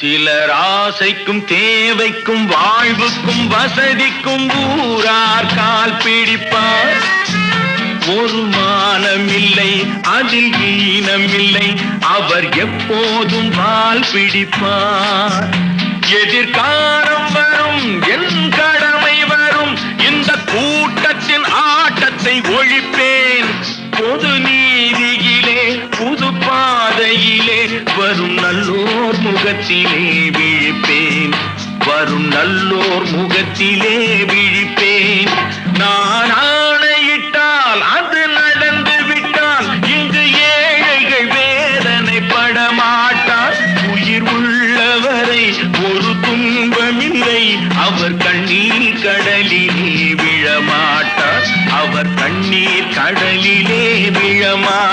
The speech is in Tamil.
சிலர் ஆசைக்கும் தேவைக்கும் வாழ்வுக்கும் வசதிக்கும் ஊரார் கால் பிடிப்பார். ஒரு மானமில்லை அதில் ஈனமில்லை, அவர் எப்போதும் வால் பிடிப்பார். எதிர்காலம் வரும் என் கடமை வரும், இந்த கூட்டத்தின் ஆட்டத்தை ஒழிப்பேன். பொது நீதியிலே புது பாதையிலே வரும் நல்லோர் முகத்திலே விழிப்பேன். வரும் நல்லோர் முகத்திலே விழிப்பேன். நான் ஆணையிட்டால் அது நடந்து விட்டால் இங்கு ஏழைகள் வேதனை படமாட்டார். உயிர் உள்ளவரை ஒரு துன்பமில்லை, அவர் கண்ணீர் கடலிலே விழமாட்டார். அவர் கண்ணீர் கடலிலே விழமாட்டார்.